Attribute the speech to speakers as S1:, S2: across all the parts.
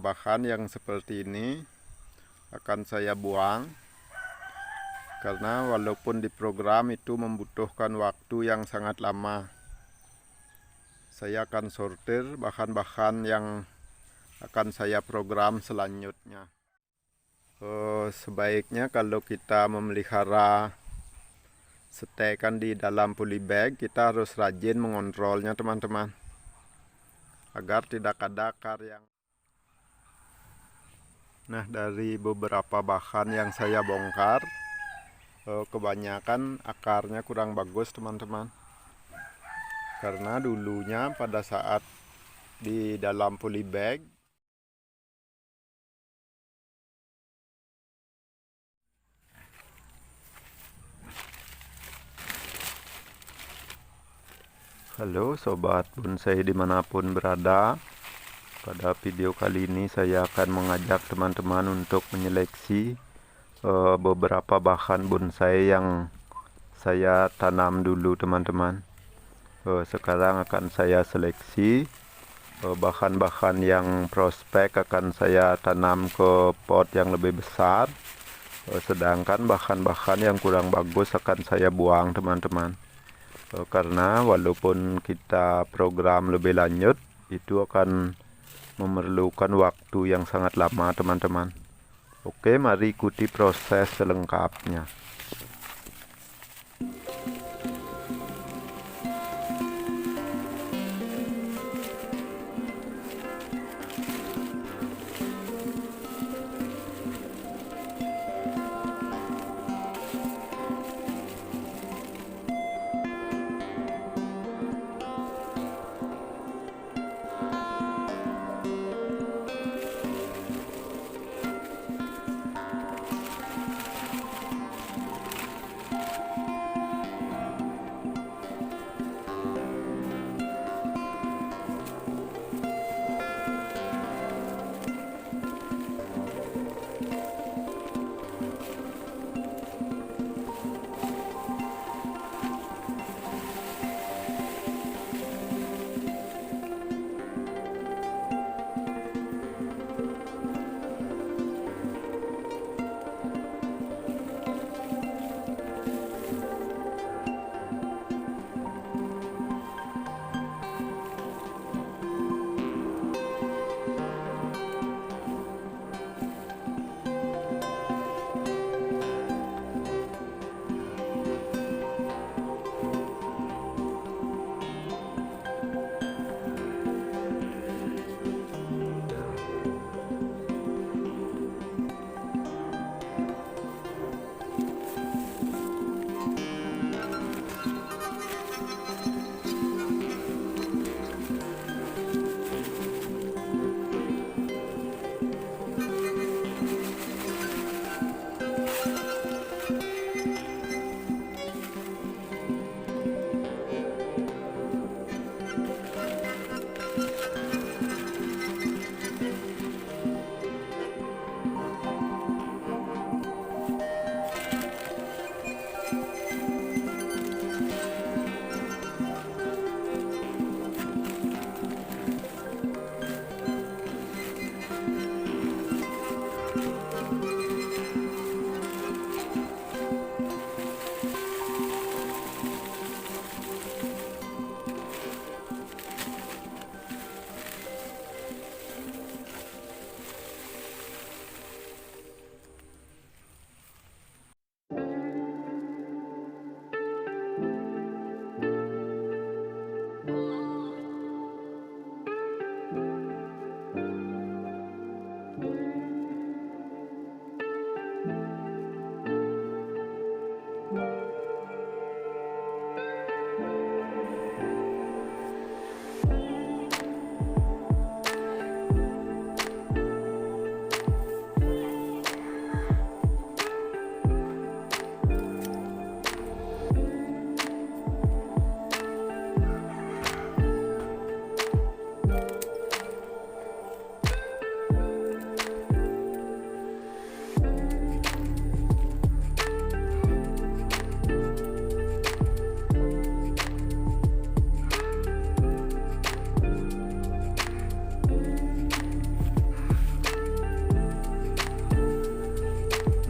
S1: bahan yang seperti ini akan saya buang, karena walaupun di program itu membutuhkan waktu yang sangat lama. Saya akan sortir bahan-bahan yang akan saya program selanjutnya. Sebaiknya kalau kita memelihara stekan di dalam polybag, kita harus rajin mengontrolnya teman-teman, agar tidak ada akar yang... Nah, dari beberapa bahan yang saya bongkar, kebanyakan akarnya kurang bagus teman-teman, karena dulunya pada saat di dalam polybag Halo sobat bonsai dimanapun berada. Pada video kali ini saya akan mengajak teman-teman untuk menyeleksi beberapa bahan bonsai yang saya tanam dulu teman-teman. Sekarang akan saya seleksi bahan-bahan yang prospek, akan saya tanam ke pot yang lebih besar. Sedangkan bahan-bahan yang kurang bagus akan saya buang teman-teman. Karena walaupun kita program lebih lanjut, itu akan memerlukan waktu yang sangat lama teman-teman. Oke, mari ikuti proses selengkapnya.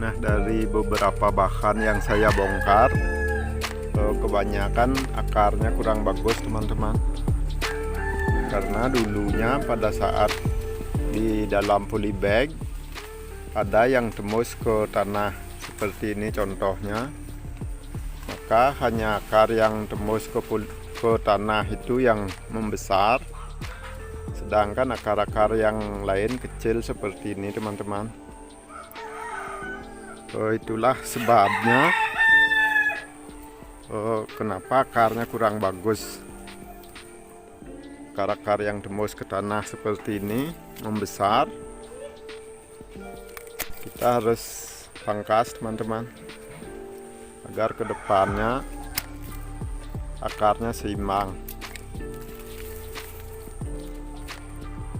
S1: Nah, dari beberapa bahan yang saya bongkar, kebanyakan akarnya kurang bagus teman-teman, karena dulunya pada saat di dalam polybag ada yang tembus ke tanah seperti ini contohnya, maka hanya akar yang tembus ke tanah itu yang membesar, sedangkan akar-akar yang lain kecil seperti ini teman-teman. Itulah sebabnya kenapa akarnya kurang bagus. Akar-akar yang tembus ke tanah seperti ini membesar, kita harus pangkas teman-teman, agar kedepannya akarnya seimbang.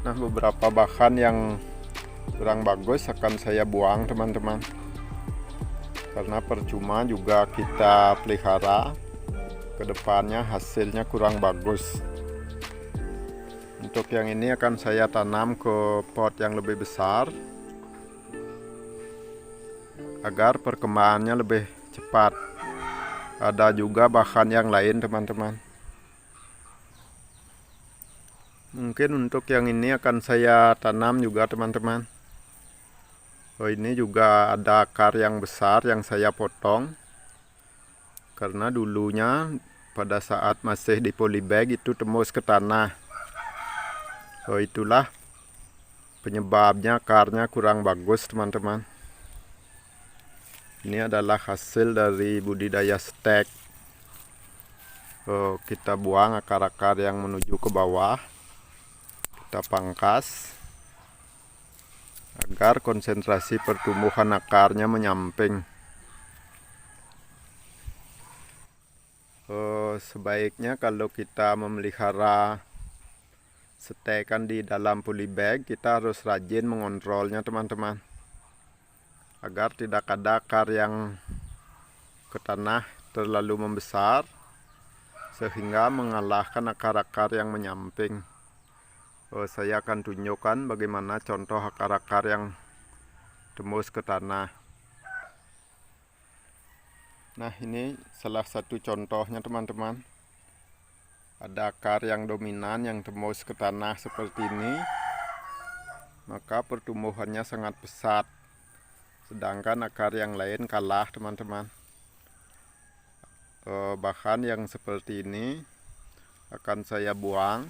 S1: Nah, beberapa bahan yang kurang bagus akan saya buang teman-teman, karena percuma juga kita pelihara, kedepannya hasilnya kurang bagus. Untuk yang ini akan saya tanam ke pot yang lebih besar agar perkembangannya lebih cepat. Ada juga bahan yang lain teman-teman. Mungkin untuk yang ini akan saya tanam juga teman-teman. Ini juga ada akar yang besar yang saya potong, karena dulunya pada saat masih di polybag itu tembus ke tanah. Itulah penyebabnya akarnya kurang bagus teman-teman. Ini adalah hasil dari budidaya stek. Kita buang akar-akar yang menuju ke bawah, kita pangkas agar konsentrasi pertumbuhan akarnya menyamping. Sebaiknya kalau kita memelihara stekan di dalam polybag, kita harus rajin mengontrolnya teman-teman, agar tidak ada akar yang ke tanah terlalu membesar sehingga mengalahkan akar-akar yang menyamping. Saya akan tunjukkan bagaimana contoh akar-akar yang tembus ke tanah. Nah, ini salah satu contohnya teman-teman. Ada akar yang dominan yang tembus ke tanah seperti ini, maka pertumbuhannya sangat pesat, sedangkan akar yang lain kalah teman-teman. Bahan yang seperti ini akan saya buang,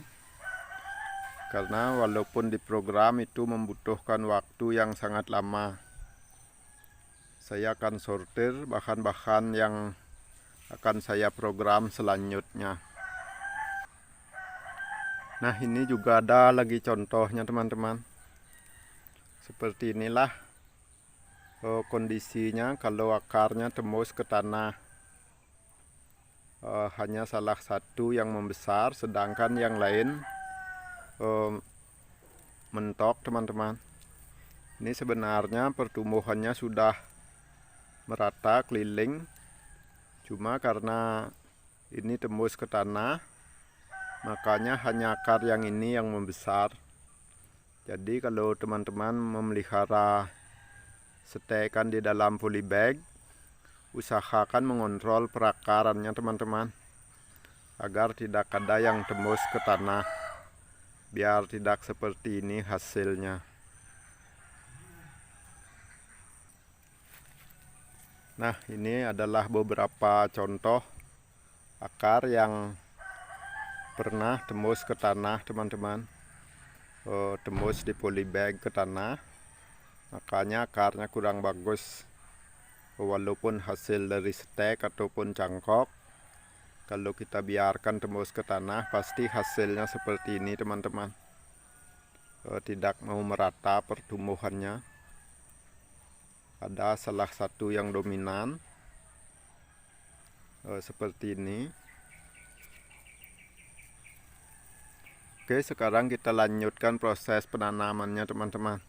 S1: karena walaupun diprogram itu membutuhkan waktu yang sangat lama. Saya akan sortir bahan-bahan yang akan saya program selanjutnya. Nah, ini juga ada lagi contohnya teman-teman. Seperti inilah kondisinya kalau akarnya tembus ke tanah. Hanya salah satu yang membesar, sedangkan yang lain mentok teman-teman. Ini sebenarnya pertumbuhannya sudah merata keliling, cuma karena ini tembus ke tanah, makanya hanya akar yang ini yang membesar. Jadi kalau teman-teman memelihara stekan di dalam polybag, usahakan mengontrol perakarannya teman-teman, agar tidak ada yang tembus ke tanah, biar tidak seperti ini hasilnya. Nah, ini adalah beberapa contoh akar yang pernah tembus ke tanah teman-teman. Tembus di polybag ke tanah, makanya akarnya kurang bagus. Walaupun hasil dari stek ataupun cangkok, kalau kita biarkan tembus ke tanah, pasti hasilnya seperti ini teman-teman. Tidak mau merata pertumbuhannya. Ada salah satu yang dominan seperti ini. Oke, sekarang kita lanjutkan proses penanamannya teman-teman.